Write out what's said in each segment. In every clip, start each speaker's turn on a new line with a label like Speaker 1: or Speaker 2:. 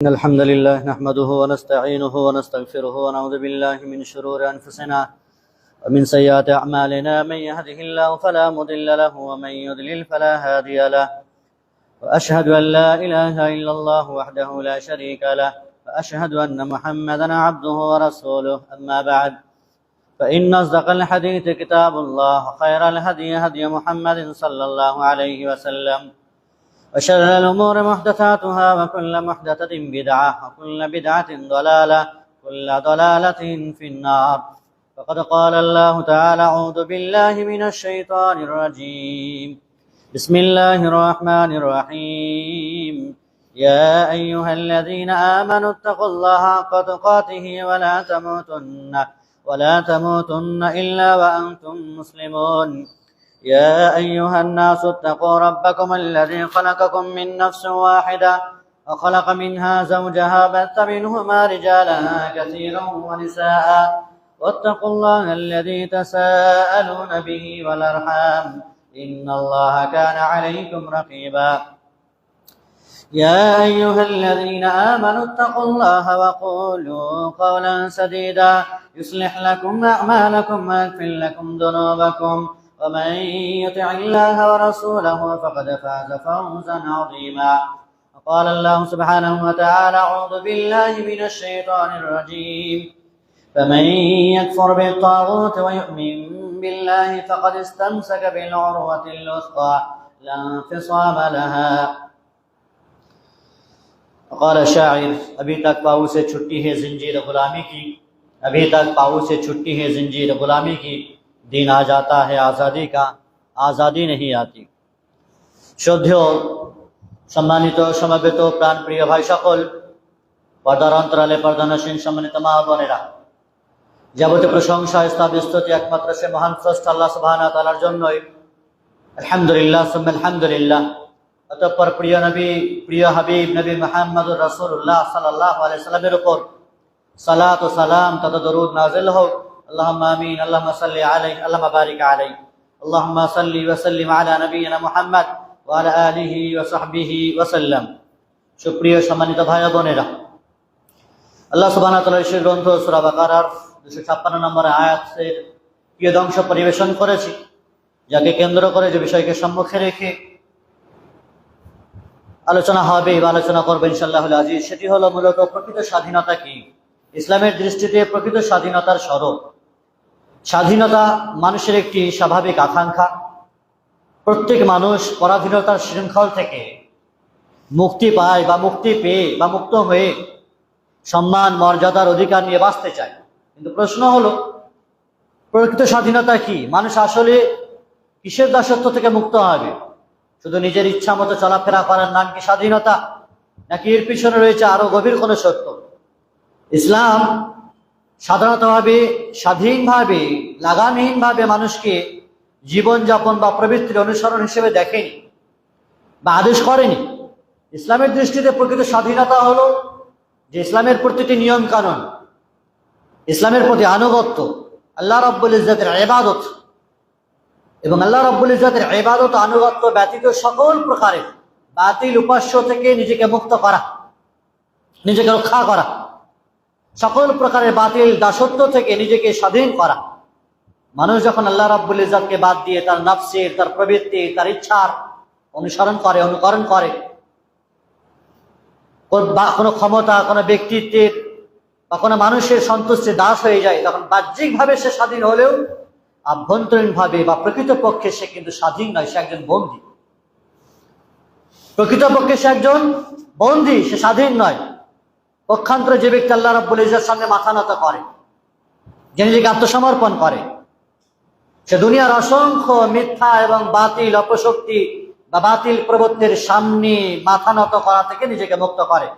Speaker 1: إن الحمد لله نحمده ونستعينه ونستغفره ونعوذ بالله من شرور أنفسنا ومن سيئات أعمالنا. من يهده الله فلا مضل له ومن يضلل فلا هادي له. وأشهد أن لا إله إلا الله وحده لا شريك له، وأشهد أن محمدا عبده ورسوله. أما بعد، فإن أصدق الحديث كتاب الله، وخير الهدي هدي محمد صلى الله عليه وسلم، وشر الأمور محدثاتها، وكل محدثة بدعة، وكل بدعة ضلالة، وكل ضلالة في النار. فقد قال الله تعالى: أعوذ بالله من الشيطان الرجيم. بسم الله الرحمن الرحيم. يا أيها الذين آمنوا اتقوا الله حق تقاته ولا تموتن إلا وأنتم مسلمون. يا أيها الناس اتقوا ربكم الذي خلقكم من نفس واحدة، وخلق منها زوجها، بث منهما رجالا كثيرا ونساء، واتقوا الله الذي تساءلون به والأرحام، إن الله كان عليكم رقيبا. يا أيها الذين آمنوا اتقوا الله وقولوا قولا سديدا، يصلح لكم أعمالكم ويغفر لكم ذنوبكم، ومن يطع الله ورسوله فقد فاز فوزا عظيما. وقال الله سبحانه وتعالى: أعوذ بالله من الشيطان الرجيم. فمن يكفر بالطاغوت ويؤمن بالله فقد استمسك بالعروة الوثقى لا انفصام لها. وقال الشاعر: अभी तक पाऊ से छुट्टी है जिंजीर गुलामी की, अभी तक पाऊ से छुट्टी है जिंजीर गुलामी की, दिन आ जाता है आज़ादी का, आज़ादी नहीं आती। শ্রদ্ধেয় সম্মানিত সমবেত প্রাণপ্রিয় ভাই সকল, পর্দার অন্তরালে পর্দানসীন সম্মানিত মা বোনেরা, যাবতীয় প্রশংসা স্তুতি একমাত্র সে মহান স্রষ্টা আল্লাহ সুবহানাহু ওয়া তাআলার জন্যই। আলহামদুলিল্লাহ সুম্মা আলহামদুলিল্লাহ। অতঃপর প্রিয় নবী, প্রিয় হাবিব নবী মুহাম্মদুর রাসূলুল্লাহ সাল্লাল্লাহু আলাইহি সাল্লামের উপর সালাত ও সালাম তথা দরুদ নাযিল হোক। اللهم آمين. اللهم صل عليه، اللهم بارك عليه. اللهم صل وسلم على نبينا محمد وعلى آله وصحبه وسلم. সুপ্রিয় সম্মানিত ভাই বোনেরা, আল্লাহ সুবহানাহু ওয়া তাআলার সেই গ্রন্থ সূরা বাকারার 256 নম্বর আয়াতের প্রিয় অংশ পরিবেশন করেছি, যাকে কেন্দ্র করে যে বিষয়কে সম্মুখে রেখে আলোচনা হবে বা আলোচনা করবে ইনশাআল্লাহুল আজিজ, সেটি হলো মূলত প্রকৃত স্বাধীনতা কি। ইসলামের দৃষ্টিতে প্রকৃত স্বাধীনতার স্বরূপ। স্বাধীনতা মানুষের একটি স্বাভাবিক আকাঙ্ক্ষা। প্রত্যেক মানুষ পরাধীনতার শৃঙ্খল থেকে মুক্তি পায় বা মুক্তি পেয়ে বা মুক্ত হয়ে সম্মান মর্যাদার অধিকার নিয়ে বাঁচতে চায়। কিন্তু প্রশ্ন হলো, প্রকৃত স্বাধীনতা কি? মানুষ আসলে কিসের দাসত্ব থেকে মুক্ত হবে? শুধু নিজের ইচ্ছা মতো চলাফেরা করার নাম কি স্বাধীনতা, নাকি এর পিছনে রয়েছে আরো গভীর কোনো সত্য? ইসলাম সাধারণতভাবে স্বাধীনভাবে লাগামহীনভাবে মানুষকে জীবনযাপন বা প্রবৃত্তির অনুসরণ হিসেবে দেখেনি বা আদেশ করেনি। ইসলামের দৃষ্টিতে প্রকৃত স্বাধীনতা হলো যে ইসলামের প্রতিটি নিয়ম কানুন, ইসলামের প্রতি আনুগত্য, আল্লাহ রাব্বুল ইজ্জতের ইবাদত এবং আল্লাহ রাব্বুল ইজ্জতের ইবাদত আনুগত্য ব্যতীত সকল প্রকারের বাতিল উপাস্য থেকে নিজেকে মুক্ত করা, নিজেকে রক্ষা করা, সকল প্রকারের বাতিল দাসত্ব থেকে নিজেকে স্বাধীন করা। মানুষ যখন আল্লাহ রাব্বুল ইজ্জতকে বাদ দিয়ে তার নফসের, তার প্রবৃত্তি, তার ইচ্ছার অনুসরণ করে, অনুকরণ করে, কোনো ক্ষমতা, কোনো ব্যক্তিত্বের বা কোনো মানুষের সন্তুষ্টির দাস হয়ে যায়, তখন বাহ্যিকভাবে সে স্বাধীন হলেও আভ্যন্তরীণভাবে বা প্রকৃতপক্ষে সে কিন্তু স্বাধীন নয়, সে একজন বন্দী। প্রকৃতপক্ষে সে একজন বন্দী, সে স্বাধীন নয়। পক্ষান্তরে যে ব্যক্তি আল্লাহ রাব্বুল ইজ্জতের সামনে মাথা নত করে, যে নিজেকে আত্মসমর্পণ করে, সে দুনিয়ার অসংখ্য মিথ্যা এবং বাতিল অপশক্তি বা বাতিল প্রবৃত্তির সামনে মাথা নত করা থেকে নিজেকে মুক্ত করে।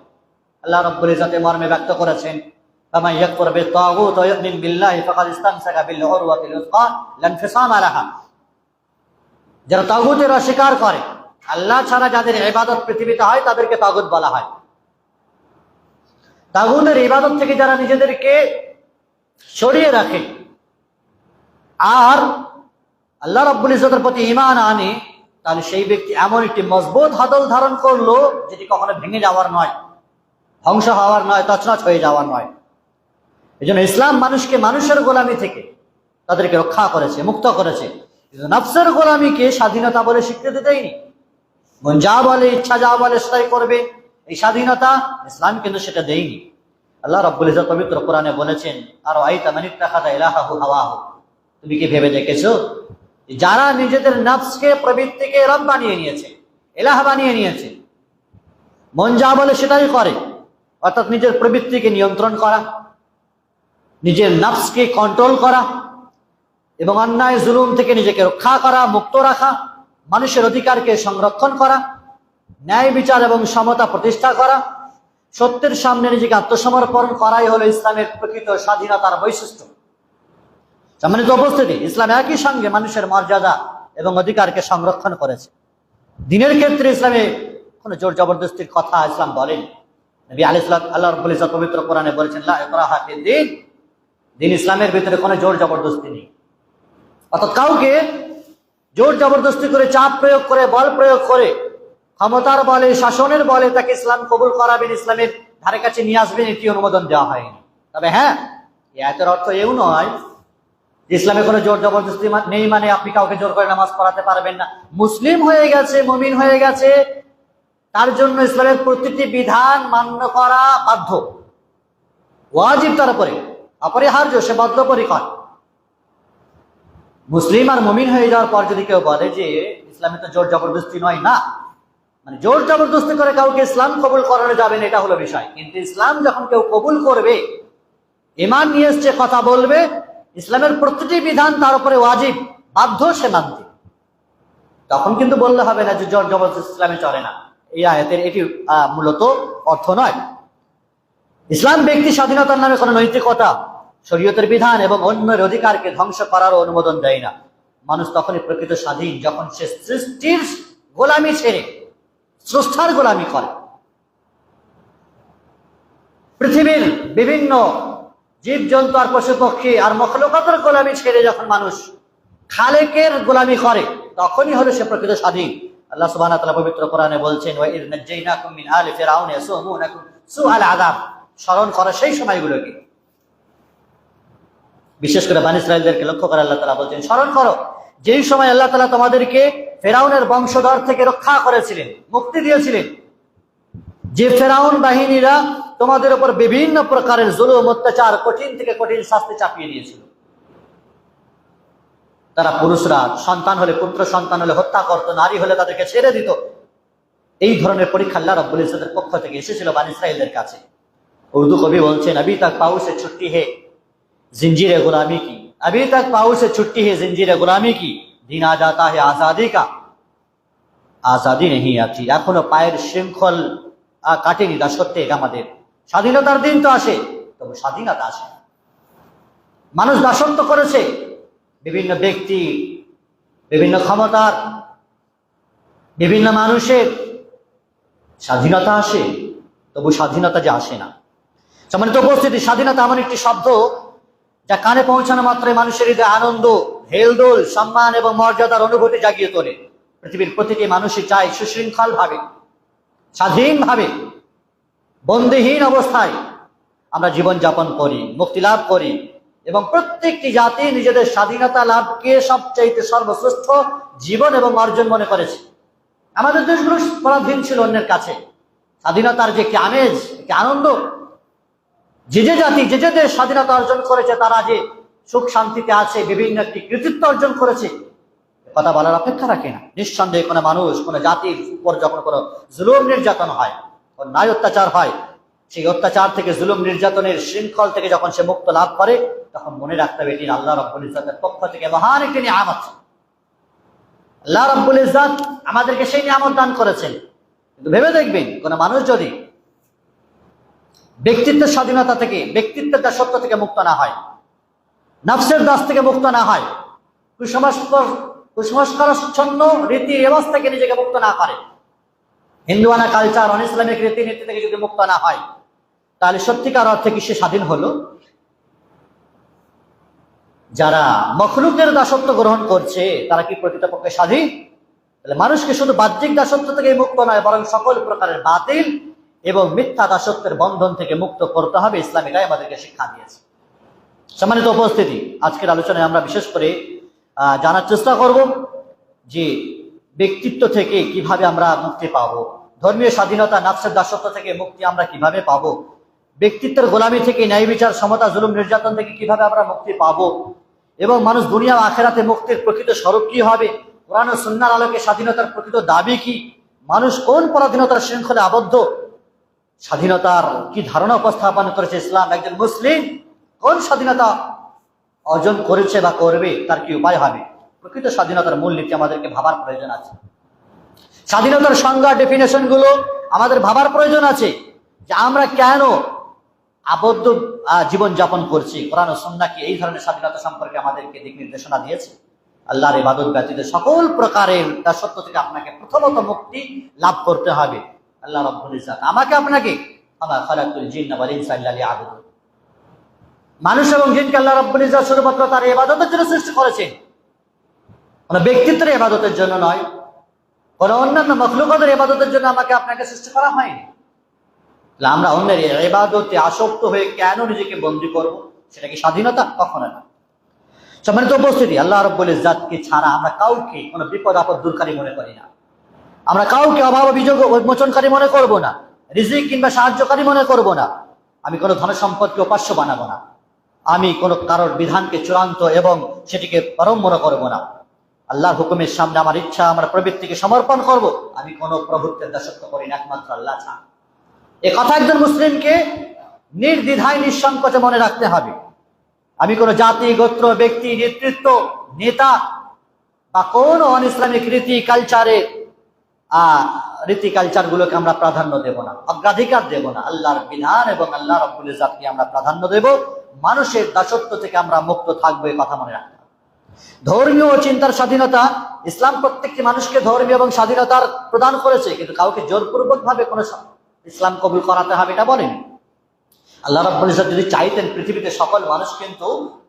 Speaker 1: আল্লাহ রাব্বুল ইজ্জত মর্মে ব্যক্ত করেছেন: ফামান ইয়াকফুর বিত-তাগুত ওয়া ইউমিন বিল্লাহি ফাকাদ ইসতামসাকা বিল উরওয়াতিল উসকা লা ইনফিসামা লাহা। যারা তাগুতের অস্বীকার করে, আল্লাহ ছাড়া যাদের ইবাদত পৃথিবীতে হয় তাদেরকে তাগুত বলা হয়। তাগুতের ইবাদত থেকে যারা নিজেদেরকে সরিয়ে রাখে আর আল্লাহ রাব্বুল ইজ্জতের প্রতি ঈমান আনে, তাহলে সেই ব্যক্তি এমন একটি মজবুত হাতল ধারণ করলো যেটি কখনো ভেঙে যাওয়ার নয়। ধ্বংস হওয়ার নয়, তছনছ হয়ে যাওয়ার নয়। এই জন্য ইসলাম মানুষকে মানুষের গোলামি থেকে তাদেরকে রক্ষা করেছে, মুক্ত করেছে, কিন্তু নফসের গোলামিকে স্বাধীনতা বলে স্বীকৃতি দেয়নি। মন যা বলে, ইচ্ছা যা বলে সেটাই করবে, এই স্বাধীনতা ইসলাম কিন্তু সেটা দেয়নি। আল্লাহ রাব্বুল ইজ্জত পবিত্র কোরআনে বলেছেন, আর আইতা মান ইত্তাখাযা ইলাহাহু হাওয়াহু, তুমি কি ভেবে দেখেছো যারা নিজেদের নফসকে, প্রবৃত্তিকে রব বানিয়ে নিয়েছে, ইলাহ বানিয়ে নিয়েছে, মন যা বলে সেটাই করে, অর্থাৎ নিজের প্রবৃত্তিকে নিয়ন্ত্রণ করা, নিজের নফসকে কন্ট্রোল করা এবং অন্যায় জুলুম থেকে নিজেকে রক্ষা করা, মুক্ত রাখা, মানুষের অধিকারকে সংরক্ষণ করা, ন্যায় বিচার এবং সমতা প্রতিষ্ঠা করা, সত্যের সামনে নিজেকে আত্মসমর্পণ করাই হলো ইসলামের প্রকৃত স্বাধীনতার বৈশিষ্ট্য। সম্মানিত উপস্থিতি, ইসলাম একই সঙ্গে মানুষের মর্যাদা এবং অধিকারকে সংরক্ষণ করেছে। দিনের ক্ষেত্রে ইসলামে কোনো জোর জবরদস্তির কথা ইসলাম বলেন। নবী আলাইহিস সালাম, আল্লাহ রাব্বুল ইজ্জত পবিত্র কোরআনে বলেছেন, লা ইকরাহা ফিদ-দীন, দিন ইসলামের ভিতরে কোনো জোর জবরদস্তি নেই। অর্থাৎ কাউকে জোর জবরদস্তি করে, চাপ প্রয়োগ করে, বল প্রয়োগ করে, ক্ষমতার বলে, শাসনের বলে তাকে ইসলাম কবুল করাবেন, ইসলামের ধারে কাছে নিয়ে আসবেন, এটি অনুমোদন দেওয়া হয়নি। তবে হ্যাঁ, এর অর্থ এও নয় যে ইসলামে কোনো জোর জবরদস্তি নেই মানে আপনি কাউকে জোর করে নামাজ পড়াতে পারবেন না। মুসলিম হয়ে গেছে, মুমিন হয়ে গেছে, তার জন্য ইসলামের প্রতিটি বিধান মান্য করা বাধ্য, ওয়াজিব, তার উপরে অপরিহার্য, সে বদ্ধপরিকর। মুসলিম আর মুমিন হয়ে যাওয়ার পর যদি কেউ বলে যে ইসলামে তো জোর জবরদস্তি নয়, না, মানে জোর জবরদস্তি করে কাউকে ইসলাম কবুল করানো যাবে না, এটা হলো বিষয়। কিন্তু ইসলাম যখন কেউ কবুল করবে, ঈমান নিয়ে এসছে, কথা বলবে, ইসলামের প্রতিটি বিধান তার উপরে ওয়াজিব, বাধ্য সে মানতে, তখন কিন্তু বললে হবে না যে জোর জবরদস্তি ইসলামে চলে না। এই আয়াতের এটি মূলত অর্থ নয়। ইসলাম ব্যক্তি স্বাধীনতার নামে কোনো নৈতিকতা, শরীয়তের বিধান এবং অন্যের অধিকারকে ধ্বংস করারও অনুমোদন দেয় না। মানুষ তখনই প্রকৃত স্বাধীন যখন সে সৃষ্টির গোলামি ছেড়ে স্রষ্টার গোলামি করে। পৃথিবীর বিভিন্ন জীবজন্তু আর পশু পক্ষী আর মখলুকাতের গোলামি ছেড়ে যখন মানুষ খালেকের গোলামি করে, তখনই হলো সে প্রকৃত স্বাধীন। আল্লাহ সুবহানাহু ওয়া তাআলা পবিত্র কোরআনে বলছেন, ওয়া ইয নাজাইনাকুম মিন আলি ফিরআউন ইয়াসুমুনাকুম সুআল আযাব, স্মরণ করো সেই সময়গুলোকে। বিশেষ করে বনী ইসরাঈলদেরকে লক্ষ্য করে আল্লাহ তাআলা বলছেন, স্মরণ করো যেই সময় আল্লাহ তাআলা তোমাদেরকে ফিরআউনের বংশধর থেকে রক্ষা করেছিলেন, মুক্তি দিয়েছিলেন, যে ফিরআউন বাহিনীরা তোমাদের উপর বিভিন্ন প্রকারের জুলুম, অত্যাচার, কঠিন থেকে কঠিন শাস্তি চাপিয়ে দিয়েছিল। তারা পুরুষরা সন্তান হলে, পুত্র সন্তান হলে হত্যা করত, নারী হলে তাদেরকে ছেড়ে দিত। এই ধরনের পরীক্ষা আল্লাহ রাব্বুল ইজ্জতের পক্ষ থেকে এসেছিল বনী ইসরাঈলদের কাছে। উর্দু কবি বলছেন, अभी तक पाऊ से छुट्टी है जिंजीर गुलामी की, अभी तक पाऊ से छुट्टी है जिंजीर गुलामी की, दिन आ जाता है आजादी का, आजादी नहीं आती। এখনো পায়ের শৃঙ্খল কাটেনি দাসত্বের আমাদের। স্বাধীনতার দিন তো আসে, তবে স্বাধীনতা আসে না। মানুষ দাসত্ব করেছে, বিভিন্ন ব্যক্তি, বিভিন্ন ক্ষমতার, বিভিন্ন মানুষের স্বাধীনতা আসে, তবু স্বাধীনতা যে আসে না। সম্মানিত উপস্থিতি, স্বাধীনতা এমন একটি শব্দ যা কানে পৌঁছানো মাত্রই মানুষের হৃদয়ে আনন্দ, হেলদোল, সম্মান এবং মর্যাদার অনুভূতি জাগিয়ে তোলে। পৃথিবীর প্রতিটি মানুষই চায় সুশৃঙ্খল ভাবে, স্বাধীনভাবে, বন্দিহীন অবস্থায় আমরা জীবনযাপন করি, মুক্তি লাভ করি, এবং প্রত্যেকটি জাতি নিজেদের স্বাধীনতা লাভকে সবচাইতে সর্বশ্রেষ্ঠ জীবন এবং অর্জন মনে করেছে। আমাদের দেশগুলো পরাধীন ছিল অন্যের কাছে। স্বাধীনতার যে একটি আমেজ, একটি আনন্দ, যে যে জাতি, যে যে দেশ স্বাধীনতা অর্জন করেছে, তারা যে সুখ শান্তিতে আছে, বিভিন্ন একটি কৃতিত্ব অর্জন করেছে, কথা বলার অপেক্ষা রাখে না। নিঃসন্দেহে কোনো মানুষ, কোনো জাতির উপর যখন কোনো জুলুম নির্যাতন হয়, অন্যায় অত্যাচার হয়, সেই অত্যাচার থেকে, জুলুম নির্যাতনের শৃঙ্খল থেকে যখন সে মুক্ত লাভ করে, তখন মনে রাখতে হবে এটি আল্লাহ রাব্বুল ইজ্জতের পক্ষ থেকে মহান একটি নিয়ামত। আল্লাহ রাব্বুল ইজ্জত আমাদেরকে সেই নিয়ামত দান করেছেন। কিন্তু ভেবে দেখবেন, কোন মানুষ যদি ব্যক্তিত্বের স্বাধীনতা থেকে, ব্যক্তিত্বের দাসত্ব থেকে মুক্ত না হয়, নফসের দাস থেকে মুক্ত না হয়, কুসংস্কারাচ্ছন্ন রীতি রেওয়াজ থেকে নিজেকে মুক্ত না করে, হিন্দুয়ানা কালচার, অন ইসলামিক রীতিনীতি থেকে যদি মুক্ত না হয়, তাহলে সত্যিকার অর্থে কি সে স্বাধীন হলো? যারা মখলুকের দাসত্ব গ্রহণ করছে, তারা কি প্রকৃতপক্ষে স্বাধীন? তাহলে মানুষকে শুধু বাহ্যিক দাসত্ব থেকে মুক্ত নয়, বরং সকল প্রকারের বাতিল এবং মিথ্যা দাসত্বের বন্ধন থেকে মুক্ত করতে হবে। ইসলাম এটাই আমাদেরকে শিক্ষা দিয়েছে। সম্মানিত উপস্থিতি, আজকের আলোচনায় আমরা বিশেষ করে জানার চেষ্টা করব যে ব্যক্তিত্ব থেকে কিভাবে আমরা মুক্তি পাবো, ধর্মীয় স্বাধীনতা, নাফসের দাসত্ব থেকে মুক্তি আমরা কিভাবে পাবো, ব্যক্তিত্বের গোলামি থেকে, ন্যায় বিচার, সমতা, জুলুম, নির্যাতন থেকে কিভাবে আমরা মুক্তি পাবো, এবং মানুষ দুনিয়া ও আখেরাতে মুক্তির প্রকৃত স্বরূপ কি হবে, কোরআন ও সুন্নাহর আলোকে স্বাধীনতার প্রকৃত দাবি কি, মানুষ কোন পরাধীনতার শৃঙ্খলে আবদ্ধ, স্বাধীনতার কি ধারণা উপস্থাপন করেছে ইসলাম, একজন মুসলিম কোন স্বাধীনতা অর্জন করেছে বা করবে, তার কি উপায় হবে, প্রকৃত স্বাধীনতার মূলনীতি আমাদেরকে ভাবার প্রয়োজন আছে। স্বাধীনতার সংজ্ঞা, ডেফিনেশন গুলো আমাদের ভাবার প্রয়োজন আছে যে আমরা কেন আবদ্ধ জীবন যাপন করছি। কোরআন ও সুন্নাহ কি এই ধরনের স্বাধীনতা সম্পর্কে আমাদেরকে দিক নির্দেশনা দিয়েছে। আল্লাহর ইবাদত ব্যতীত সকল প্রকারের দাসত্ব থেকে আপনাকে প্রথমত মুক্তি লাভ করতে হবে। আল্লাহ রাব্বুল ইজ্জাত আমাকে আপনাকে আমা খালাকুল জিন্না ওয়াল ইনসা ইল্লা লিয়াবুদুন, মানুষ এবং জিনকে আল্লাহ রাব্বুল ইজ্জাত শুধুমাত্র তার ইবাদতের জন্য সৃষ্টি করেছেন, কোন ব্যক্তিত্বের ইবাদতের জন্য নয়, কোন অন্যান্য মাখলুকাতের ইবাদতের জন্য আমাকে আপনাকে সৃষ্টি করা হয়নি। আমরা অন্যের ইবাদতে আসক্ত হয়ে কেন নিজেকে বন্দী করব? সেটা কি স্বাধীনতা? কখনো না। সম্মানিত উপস্থিতি, আল্লাহ রাব্বুল ইজ্জাতকে ছাড়া আমরা কাউকে কোনো বিপদ আপদ দূরকারী মনে করি না। আমরা কাউকে অভাব অভিযোগ মোচনকারী মনে করব না, রিজিক কিংবা সাহায্যকারী মনে করব না। আমি কোনো ধন সম্পদকে উপাস্য বানাবো না। আমি কোনো কারোর বিধানকে চূড়ান্ত এবং সেটিকে পরম মনে করব না। আল্লাহর হুকুমের সামনে আমার ইচ্ছা, আমার প্রবৃত্তিকে সমর্পণ করব। আমি কোনো প্রভুত্বের দাসত্ব করি না, একমাত্র আল্লাহ ছাড়া। এ কথা একজন মুসলিমকে নির্দ্বিধায় নিঃসংকোচে মনে রাখতে হবে। আমি কোনো জাতি, গোত্র, ব্যক্তি, নেতৃত্ব, নেতা বা কোন অন ইসলামিক রীতি কালচার গুলোকে আমরা প্রাধান্য দেব না, অগ্রাধিকার দেব না। আল্লাহর বিধান এবং আল্লাহ রাব্বুল ইজ্জাতকে আমরা প্রাধান্য দেব। মানুষের দাসত্ব থেকে আমরা মুক্ত থাকবো, এই কথা মনে রাখতে হবে। ধর্মীয় ও চিন্তার স্বাধীনতা, ইসলাম প্রত্যেকটি মানুষকে ধর্মীয় এবং স্বাধীনতার প্রদান করেছে, কিন্তু কাউকে জোরপূর্বক ভাবে কোনো ইসলাম কবুল করাতে হবে এটা বলেন। আল্লাহ রাব্বুল ইজ্জাত যদি চাইতেন পৃথিবীতে সকল মানুষ কিন্তু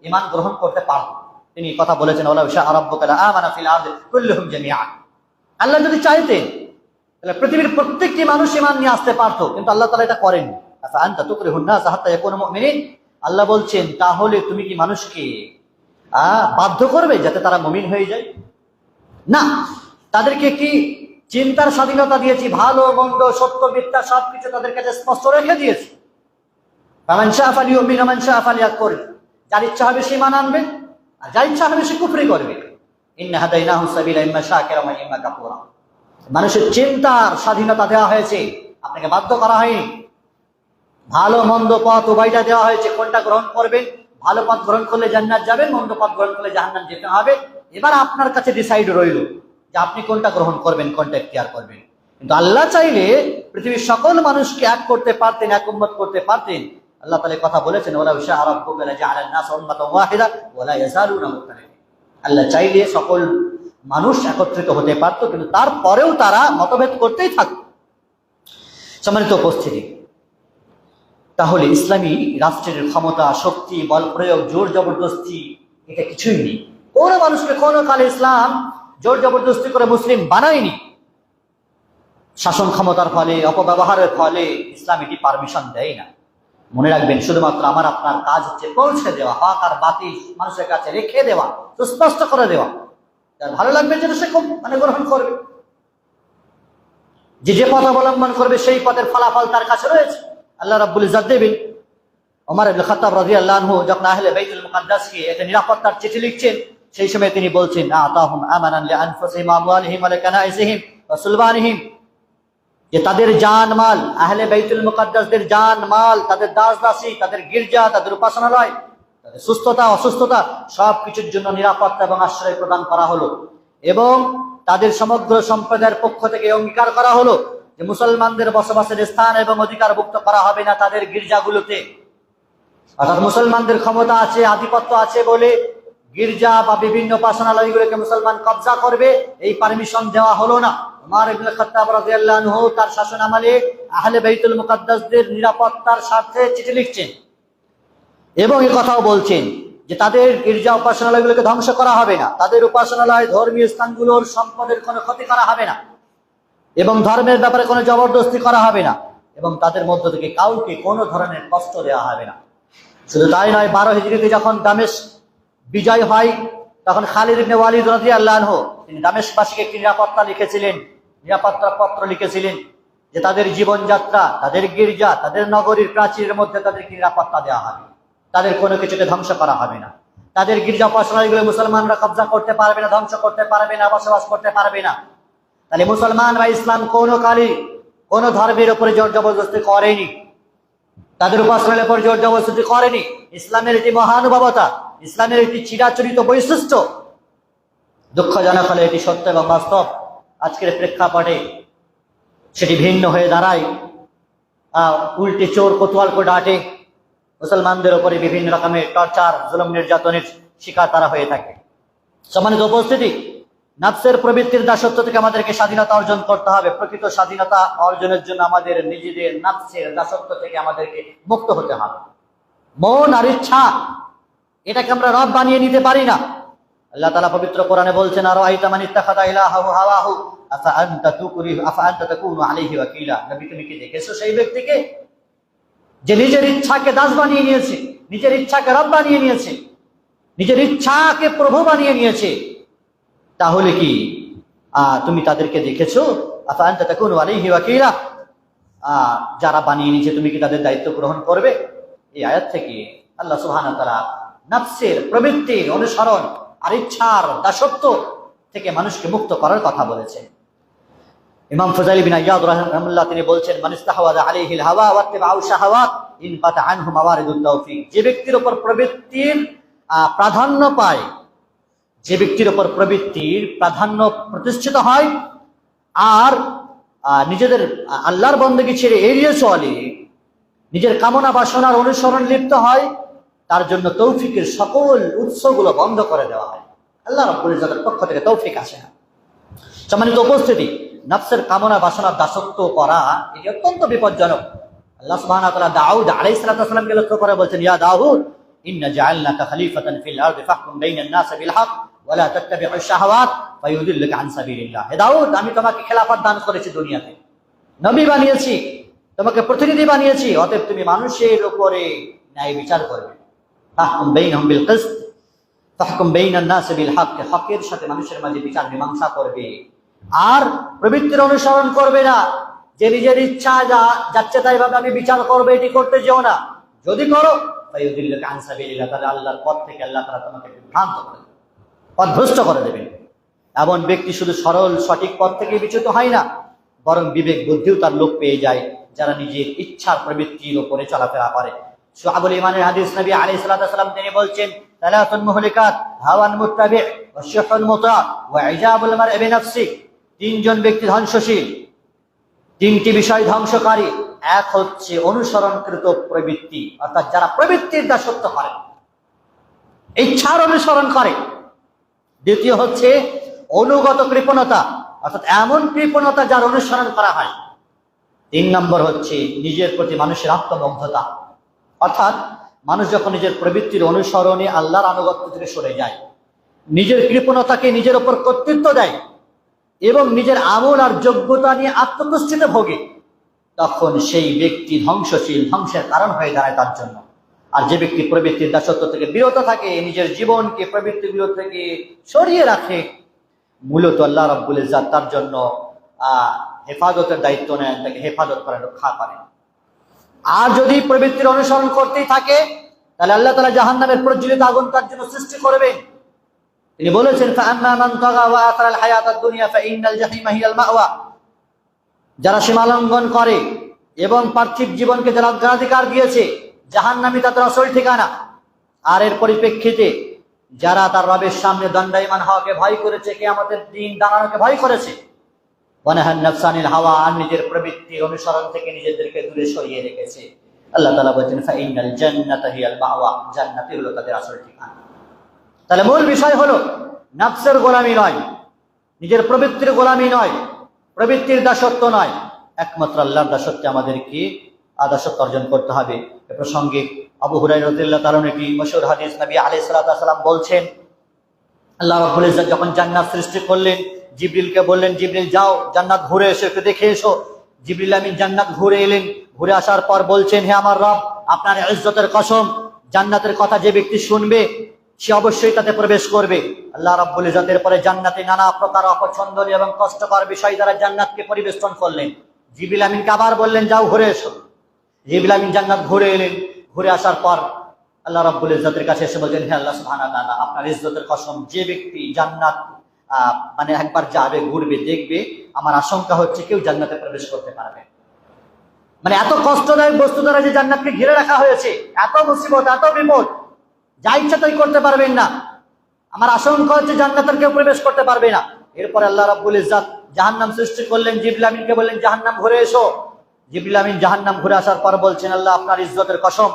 Speaker 1: ঈমান গ্রহণ করতে পারত। তিনি কথা বলেছেন, ওয়ালাউ শাআ রাব্বুকা লাআমানা ফিল আরদি কুল্লুহুম জামিআন। আল্লাহ যদি চাইতেন তাহলে পৃথিবীর প্রত্যেকটি মানুষ ঈমান নিয়ে আসতে পারত, কিন্তু আল্লাহ তাআলা এটা করেননি। আফা আনতা তুকরিহুন নাস হাত্তা ইয়াকুনু মুমিনিন। আল্লাহ বলছেন, তাহলে তুমি কি মানুষকে বাধ্য করবে যাতে তারা মুমিন হয়ে যায়? না, তাদেরকে কি চিন্তার স্বাধীনতা দিয়েছি, ভালো মন্দ, সত্য মিথ্যা সবকিছু তাদের কাছে স্পষ্ট রেখে দিয়েছি। ফামান শাআ ফালিউমিন ওয়া মান শাআ ফালিয়াকফুর। যার ইচ্ছা হবে সে ঈমান আনবে, আর যার ইচ্ছা হবে সে কুফরি করবে। ইন্না হাদাইনাহু সাবিলা ইম্মা শাকিরা ওয়া ইম্মা কাফুরা। মানুষের চিন্তার স্বাধীনতা দেওয়া হয়েছে, আপনাকে বাধ্য করা হয়নি। ভালো মন্দ পথ উভয়টা দেওয়া হয়েছে, কোনটা গ্রহণ করবেন। ভালো পথ গ্রহণ করলে জান্নাত যাবেন, মন্দ পথ গ্রহণ করলে জাহান্নাম যেতে হবে। এবার আপনার কাছে ডিসাইড রইল যে আপনি কোনটা গ্রহণ করবেন, কোনটা ইখতিয়ার করবেন। কিন্তু আল্লাহ চাইলে পৃথিবীর সকল মানুষকে এক করতে পারতেন, এক উম্মত করতে পারতেন। আল্লাহ তাআলা কথা বলেছেন, ওয়ালাউ শাআ রাব্বুকা লাজাআলান নাস উম্মাতান ওয়াহিদা ওয়া লা ইয়াযালুনা মুখতালিফিন। আল্লাহ চাইলে সকল মানুষ একত্রিত হতে পারত, কিন্তু তারপরেও তারা মতভেদ করতেই থাকত। সম্মানিত উপস্থিতি, তাহলে ইসলামী রাষ্ট্রের ক্ষমতা, শক্তি, বল প্রয়োগ, জোর জবরদস্তি এটা কিছুই নেই। কোন মানুষকে কোন কালে ইসলাম জোর জবরদস্তি করে মুসলিম বানায়নি। শাসন ক্ষমতার ফলে, অপব্যবহারের ফলে ইসলাম এটি পারমিশন দেয় না। মনে রাখবেন, শুধুমাত্র আমার আপনার কাজ হচ্ছে পৌঁছে দেওয়া, হক আর বাতিল মানুষের কাছে রেখে দেওয়া, সুস্পষ্ট করে দেওয়া। যার ভালো লাগবে যেটা সে খুব গ্রহণ করবে, যে পথ অবলম্বন করবে সেই পথের ফলাফল তার কাছে রয়েছে, আল্লাহ রাব্বুল ইজ্জাত দেবেন। ওমর ইবনে খাত্তাব রাদিয়াল্লাহু আনহু যখন আহলে বাইতুল মুকাদ্দাসকে একটা নিরাপত্তার চিঠি লিখছেন, সেই সময় তিনি বলছেন, আতাহুম আমানান লিআনফুসিহিম ওয়া আমওয়ালিহিম ওয়া লিকানাইসিহিম ওয়া সুলবানিহিম, যে তাদের জান মাল, আহলে বাইতুল মুকাদ্দাসদের জান মাল, তাদের দাস দাসী, তাদের গির্জা, তাদের উপাসনালয়, তাদের সুস্থতা অসুস্থতা সবকিছুর জন্য নিরাপত্তা এবং আশ্রয় প্রদান করা হলো। এবং তাদের সমগ্র সম্প্রদায়ের পক্ষ থেকে অঙ্গীকার করা হলো যে মুসলমানদের বসবাসের স্থান এবং অধিকারভুক্ত করা হবে না তাদের গির্জাগুলোতে। অর্থাৎ মুসলমানদের ক্ষমতা আছে, আধিপত্য আছে বলে গির্জা বা বিভিন্ন উপাসনালয়গুলোকে মুসলমান কবজা করবে, এই পারমিশন দেওয়া হলো না। ওমর ইবনে খাত্তাব রাদিয়াল্লাহু আনহু তার শাসন আমলে আহলে বাইতুল মুকাদ্দাসদের নিরাপত্তার স্বার্থে চিঠি লিখছেন এবং এই কথাও বলছেন যে তাদের গির্জা উপাসনালয়গুলোকে ধ্বংস করা হবে না, তাদের উপাসনালয় ধর্মীয় স্থানগুলোর সম্পদের কোনো ক্ষতি করা হবে না এবং ধর্মের ব্যাপারে কোনো জবরদস্তি করা হবে না। এবং তাদের মধ্য থেকে কাউকে কোনো ধরনের কষ্ট দেওয়া হবে না। শুধু তাই নয়, 12 হিজরিতে যখন দামেস্ক বিজয় হয়, তখন খালিদ ইবনে ওয়ালিদ রাদিয়াল্লাহু আনহু তিনি দামেস্কবাসীকে একটি নিরাপত্তা পত্র লিখেছিলেন যে তাদের জীবনযাত্রা, তাদের গির্জা, তাদের নগরীর প্রাচীরের মধ্যে তাদেরকে নিরাপত্তা দেওয়া হবে, তাদের কোনো কিছুকে ধ্বংস করা হবে না, তাদের গির্জা উপাসনালয়গুলো মুসলমানরা কবজা করতে পারবে না, ধ্বংস করতে পারবে না, বসবাস করতে পারবে না। তাহলে মুসলমান বা ইসলাম কোনো কালই কোনো ধর্মের উপরে জোর জবরদস্তি করেনি, তাদের উপাসনার উপর জোর জবরদস্তি করেনি। ইসলামের এটি মহানুভবতা, ইসলামের একটি চিরাচরিত বৈশিষ্ট্য। দুঃখজনক হলে এটি সত্য এবং বাস্তব। আজকের প্রেক্ষাপটে সেটি ভিন্ন হয়ে দাঁড়ায়। উল্টে চোর কোতোয়ালকে ডাটে, মুসলমানদের উপরে বিভিন্ন রকমের টর্চার, জুলুম, নির্যাতনের শিকার তারা হয়ে থাকে। সম্মানিত উপস্থিতি, নফসের প্রবৃত্তির দাসত্ব থেকে আমাদেরকে স্বাধীনতা অর্জন করতে হবে। প্রকৃত স্বাধীনতা অর্জনের জন্য আমাদের নিজেদের নফসের দাসত্ব থেকে আমাদেরকে মুক্ত হতে হবে। মন আর ইচ্ছা, এটাকে আমরা রব বানিয়ে নিতে পারি না। আল্লাহ তাআলা পবিত্র কোরআনে বলছেন, আর আইতা মান ইত্তাখাযা ইলাহাহু হাওয়াহু আফা আনতা তাকুনু আলাইহি ওয়াকিলা। নবী, তুমি কি দেখেছো সেই ব্যক্তিকে যে নিজের ইচ্ছাকে দাস বানিয়ে নিয়েছে, নিজের ইচ্ছাকে রব বানিয়ে নিয়েছে, নিজের ইচ্ছাকে প্রভু বানিয়ে নিয়েছে? তাহলে কি তুমি তাদেরকে দেখেছো? আফা আনতা তাকুনু আলাইহি ওয়াকিলা, যারা বানিয়ে নিয়েছে তুমি কি তাদের দায়িত্ব গ্রহণ করবে? এই আয়াত থেকে আল্লাহ সুবহানাহু ওয়া তাআলা নফসের প্রবৃত্তির অনুসরণ আর ইচ্ছার দাসত্ব থেকে মানুষকে মুক্ত করার কথা বলেছেন। ইমাম ফুজাইল বিন আইয়াদ রাহিমাহুল্লাহ তিনি বলছেন, মান ইস্তাহওয়াযা আলাইহিল হাওয়া ওয়া ইত্তিবাউ শাহাওয়াত ইনকাতা আনহু মাওয়ারিদুত তাওফীক। যে ব্যক্তির উপর প্রবৃত্তির প্রাধান্য পায়, যে ব্যক্তির উপর প্রবৃত্তির প্রাধান্য প্রতিষ্ঠিত হয় আর নিজেদের আল্লাহর বন্দেগী ছেড়ে এড়িয়ে চলে, নিজের কামনা বাসনার অনুসরণ লিপ্ত হয়, তার জন্য তৌফিকের সকল উৎসগুলো বন্ধ করে দেওয়া হয়। আল্লাহ রাব্বুল ইজ্জতের পক্ষ থেকে তৌফিক আসে না। সম্মানিত উপস্থিতি, নফসের কামনা বাসনার দাসত্ব করা এটি অত্যন্ত বিপজ্জনক। আল্লাহ সুবহানাহু ওয়া তাআলা দাউদ আলাইহিস সালামকে লক্ষ্য করে বলছেন, ইয়া দাউদ ইন্না জাআলনাকা খলিফাতান ফিল আরদি ফাহকুম বাইনান নাস বিল হক ওয়া লা তাত্তাবিউশ শাহাওয়াত ফায়ুদিল্লুকা আন সাবিলিল্লাহ। হে দাউদ, আমি তোমাকে খেলাফত দান করেছি, দুনিয়াতে নবী বানিয়েছি, তোমাকে প্রতিনিধি বানিয়েছি, অতএব তুমি মানুষের উপরে ন্যায় বিচার করবে। ফাহকুম বাইনাহুম বিল কিসত ফাহকুম বাইনান নাস বিল হক, হকের সাথে মানুষের মাঝে বিচার মীমাংসা করবে। আর প্রবৃত্তির অনুসরণ করবে না, যে নিজের ইচ্ছা যাচ্ছে তাই ভাবে আমি বিচার করবে, এটি করতে যেও না। যদি করো ফায়ুদিল্লুকা আন সাবিলিল্লাহ, তাহলে আল্লাহর পথ থেকে আল্লাহ তাআলা তোমাকে বিভ্রান্ত করে দেবেন, পথভ্রষ্ট করে দেবেন। এমন ব্যক্তি শুধু সরল সঠিক পথ থেকে বিচ্যুত হয় না, বরং বিবেক বুদ্ধিও তার লোপ পেয়ে যায়, যারা নিজের ইচ্ছার প্রবৃত্তির উপরে চলাফেরা করে। শুআবুল ঈমানের হাদিস, নবী আলাইহিস সালাম তিনি বলছেন, সালাতুন মুহলিকাত হাওয়ান মুত্তাবি' ওয়া শুহুল মুতা' ওয়া ইজাবুল মার'i বিনাফসি। তিনজন ব্যক্তি ধ্বংসশীল, তিনটি বিষয় ধ্বংসকারী। এক হচ্ছে অনুসরণকৃত প্রবৃত্তি, অর্থাৎ যারা প্রবৃত্তির দাসত্ব করে, ইচ্ছার অনুসরণ করে। দ্বিতীয় হচ্ছে অনুগত কৃপণতা, অর্থাৎ এমন কৃপণতা যার অনুসরণ করা হয়। 3 নম্বর হচ্ছে নিজের প্রতি মানুষের আত্মমুগ্ধতা, অর্থাৎ মানুষ যখন নিজের প্রবৃত্তির অনুসরণে আল্লাহর আনুগত্য থেকে সরে যায়, নিজের কৃপণতাকে নিজের উপর কর্তৃত্ব দেয় এবং নিজের আমল আর যোগ্যতা নিয়ে আত্মতুষ্টিতে ভোগে, তখন সেই ব্যক্তি ধ্বংসশীল, ধ্বংসের কারণ হয়ে দাঁড়ায় তার জন্য। আর যে ব্যক্তি প্রবৃত্তির দাসত্ব থেকে বিরত থাকে, নিজের জীবনকে প্রবৃত্তিগুলো থেকে সরিয়ে রাখে, মূলত আল্লাহ রাব্বুল ইজ্জত তার জন্য হেফাজতের দায়িত্ব নেন, তাকে হেফাজত করেন, রক্ষা করেন। আর যদি প্রবৃত্তির অনুসরণ করতেই থাকে, তাহলে আল্লাহ তাআলা জাহান্নামের প্রজ্বলিত আগুন তার জন্য সৃষ্টি করবেন। তিনি বলেছেন, ফাআম্মা মান তাগা ওয়া আতারা আল হায়াতাদ দুনিয়া ফাইন্নাল জাহিমা হিয়াল মাওয়া। যারা সীমালঙ্ঘন করে এবং পার্থিব জীবনকে যারা অগ্রাধিকার দিয়েছে, জাহান্নামী তাদের আসল ঠিকানা। আর এর পরিপ্রেক্ষিতে যারা তার রবের সামনে দণ্ডায়মান হওয়াকে ভয় করেছে, কিয়ামতের দিন দাঁড়ানোকে ভয় করেছে, ওয়ানাহান নাফসানিল হাওয়া, আর নিজের প্রবৃত্তির অনুসরণ থেকে নিজেদেরকে দূরে সরিয়ে রেখেছে, আল্লাহ তাআলা বলেন ফাইন্নাল জান্নাতা হিয়াল মাওয়া, জান্নাতই হলো তাদের আসল ঠিকানা। তাহলে মূল বিষয় হলো নফসের গোলামি নয়, নিজের প্রবৃত্তির গোলামি নয়, প্রবৃত্তির দাসত্ব নয়, একমাত্র আল্লাহর দাসত্বে আমাদেরকে দাসত্ব অর্জন করতে হবে। এ প্রসঙ্গে আবু হুরায়রা রাদিয়াল্লাহু তাআলা একটি মশহুর হাদিস, নবী আলাইহিস সালাম বলছেন, আল্লাহ রাব্বুল ইজ্জত যখন জান্নাত সৃষ্টি করলেন, জিবরিলকে বললেন, জিবরিল যাও জান্নাত ঘুরে এসো, একটু দেখে এসো। জিবরিল আমিন জান্নাত ঘুরে এলেন, ঘুরে আসার পর বলছেন, হে আমার রব, আপনার ইজ্জতের কসম, জান্নাতের কথা যে ব্যক্তি শুনবে সে অবশ্যই তাতে প্রবেশ করবে। আল্লাহ রাব্বুল ইজ্জতের পরে জান্নাতে নানা প্রকার অপছন্দনীয় এবং কষ্টকর বিষয় দ্বারা জান্নাতকে পরিবেষ্টন করলেন। জিবরিল আমিনকে আবার বললেন, যাও ঘুরে এসো। জিবরিল আমিন জান্নাত ঘুরে এলেন, ঘুরে আসার পর আল্লাহ রাব্বুল ইজ্জতের কাছে এসে বললেন, হে আল্লাহ সুবহানাহু ওয়া তাআলা, আপনার ইজ্জতের কসম, যে ব্যক্তি জান্নাত মানে একবার যাবে, ঘুরবে, দেখবে, আমার আশঙ্কা হচ্ছে কেউ জান্নাতে প্রবেশ করতে পারবে। মানে এত কষ্টদায়ক বস্তু দ্বারা যে জান্নাতকে ঘিরে রাখা হয়েছে, এত মুসিবত, এত বিপদ, যা ইচ্ছা তাই করতে পারবেন না, আমার আশঙ্কা হচ্ছে জান্নাতের কেউ প্রবেশ করতে পারবে না। এরপর আল্লাহ রাব্বুল ইজ্জত জাহান্নাম সৃষ্টি করলেন, জিবরিল আমিনকে বললেন, জাহান্নাম ঘুরে এসো। জিবরিল আমিন জাহান্নাম ঘুরে আসার পর বলছেন, আল্লাহ আপনার ইজ্জতের কসম,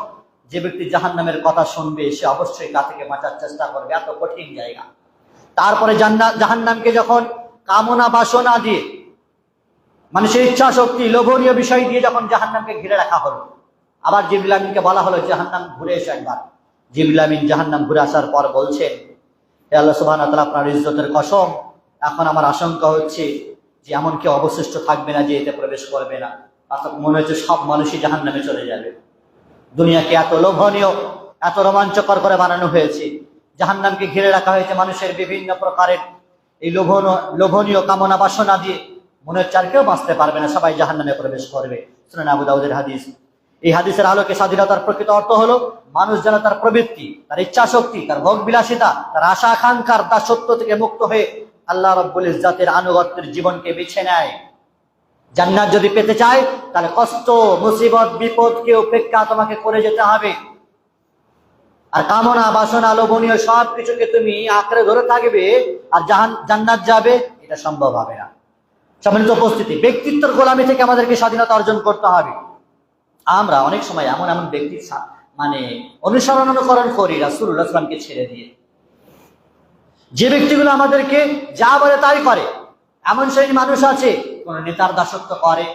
Speaker 1: যে ব্যক্তি জাহান্নামের কথা শুনবে সে অবশ্যই তা থেকে বাঁচার চেষ্টা করবে, এত কঠিন জায়গা। তারপরে জাহান্নামকে যখন কামনা বাসনা দিয়ে, মানুষের ইচ্ছা শক্তি, লোভনীয় বিষয় দিয়ে যখন জাহান্নামকে ঘিরে রাখা হলো, আবার জিবরিল আমিনকে বলা হলো, জাহান্নাম ঘুরে এসো একবার। জিবরিল আমিন জাহান্নাম ঘুরে আসার পর বলছেন, হে আল্লাহ সুবহানাহু ওয়া তাআলা, আপনার ইজ্জতের কসম, এখন আমার আশঙ্কা হচ্ছে যে এমন কেউ অবশিষ্ট থাকবে না যে এতে প্রবেশ করবে না, অর্থাৎ মনে হচ্ছে সব মানুষই জাহান্নামে চলে যাবে। দুনিয়াকে এত লোভনীয়, এত রোমাঞ্চকর করে বানানো হয়েছে, জাহান্নামকে ঘিরে রাখা হয়েছে মানুষের বিভিন্ন প্রকারের এই লোভনীয় কামনা বাসনা দিয়ে, মনে হচ্ছে আর কেউ বাঁচতে পারবে না, সবাই জাহান্নামে প্রবেশ করবে। সুনান আবু দাউদের হাদিস। এই হাদিসের আলোকে স্বাধীনতার প্রকৃত অর্থ হলো মানুষ যেন তার প্রবৃত্তি, তার ইচ্ছা শক্তি, তার ভোগ বিলাসিতা, তার আশা আকাঙ্ক্ষার দাসত্ব থেকে মুক্ত হয়ে আল্লাহ রাব্বুল ইজ্জতের আনুগত্যের জীবনকে বেছে নেয়। জান্নাত যদি পেতে চায় তাহলে কষ্ট, মুসিবত, বিপদকে উপেক্ষা তোমাকে করে যেতে হবে। আর কামনা বাসনা, লোভনীয় সব কিছুকে তুমি আঁকড়ে ধরে থাকবে আর জান্নাত যাবে, এটা সম্ভব হবে না। সম্মানিত উপস্থিতি, ব্যক্তিত্বের গোলামি থেকে আমাদেরকে স্বাধীনতা অর্জন করতে হবে। আমরা অনেক সময় এমন এমন ব্যক্তির মানে অনুকরণ করি রাসূলুল্লাহ সাল্লাল্লাহু আলাইহি ওয়াসাল্লামকে ছেড়ে দিয়ে, যে ব্যক্তিগুলো আমাদেরকে যা বলে তাই করে। এমন শ্রেণীর মানুষ আছে, কোন নেতার দাসত্ব করে,